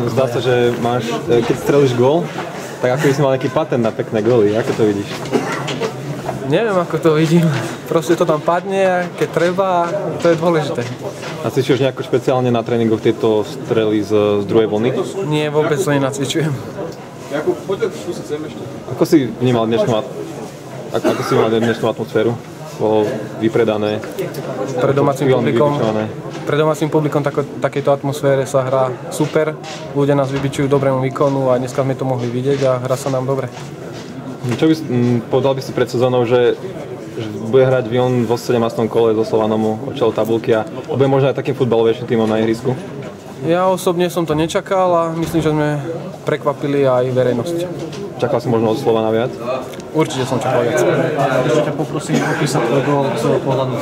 Zdá sa, že máš, keď strelíš gól, tak ako by si mal nejaký patent na pekné góly. Ako to vidíš? Neviem, ako to vidím. Proste to tam padne, keď treba, to je dôležité. A cvičíš nejako špeciálne na tréningoch tieto strely z druhej vlny? Nie, vôbec to nenacvičujem. Ako si vnímal dnešnú atmosféru? Bolo vypredané, Pred domácim publikom takejto atmosfére sa hrá super. Ľudia nás vybičujú dobrému výkonu a dneska sme to mohli vidieť a hrá sa nám dobre. Čo povedal by si pred sezónou, že bude hrať Vion vo 17. kole so Slovanom o čelo tabulky a bude možno aj takým futbalovejším tímom na ihrisku? Ja osobne som to nečakal a myslím, že sme prekvapili aj verejnosť. Čakal si možno od Slovana viac? Určite som čakal viac. Ešte ťa poprosím opísať tvoj gól z svojho pohľadu.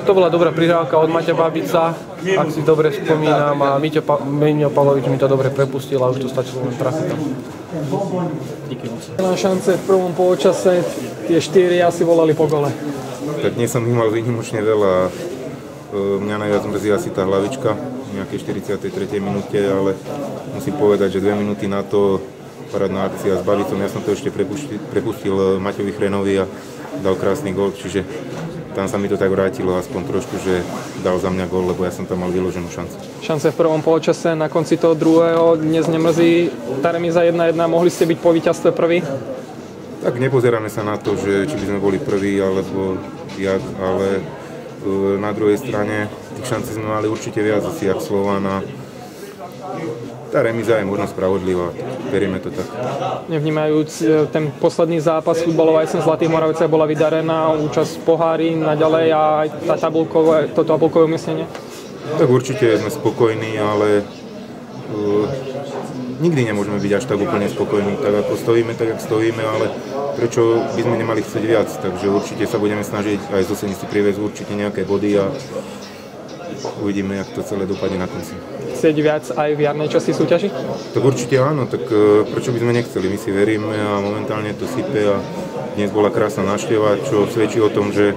To bola dobrá prihrávka od Maťa Babica, ak si dobre spomínam, a Miňo Pavlovič mi to dobre prepustil a už to stačilo len trafiť tam. Na šance v prvom poločase, tie 4 asi volali po gole. Tak dnes som ich mal výnimočne veľa. Mňa najviac mrzí asi tá hlavička v nejakej 43. minúte, ale musím povedať, že 2 minúty na to parádna akcia s Babicom. Ja som to ešte prepustil Maťovi Chrenovi a dal krásny gól, čiže tam sa mi to tak vrátilo aspoň trošku, že dal za mňa gól, lebo ja som tam mal vyloženú šancu. Šance v prvom poločase, na konci toho druhého, dnes nemrzí tá remíza 1-1, mohli ste byť po víťazstve prvý? Tak nepozeráme sa na to, že či by sme boli prví alebo jak, ale na druhej strane tých šancí sme mali určite viac asi jak Slovan a tá remíza je možno spravodlivá, berieme to tak. Nevnímajúc ten posledný zápas futbalová jesen Zlatých Moraviciach bola vydarená, účasť v pohári naďalej a aj to tabulkové umiestnenie? Tak určite sme spokojní, ale nikdy nemôžeme byť až tak úplne spokojní. Tak ako stojíme, tak jak stojíme, ale prečo by sme nemali chcieť viac? Takže určite sa budeme snažiť aj z 80 priviesť určite nejaké body a uvidíme, jak to celé dopadne na konci. Chcieť viac aj v jarnej časti súťaži? Tak určite áno, tak prečo by sme nechceli? My si veríme a momentálne to sype a dnes bola krásna návšteva, čo svedčí o tom, že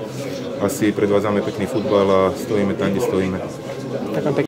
asi predvádzame pekný futbal a stojíme tam, kde stojíme. Ďakujem pekne.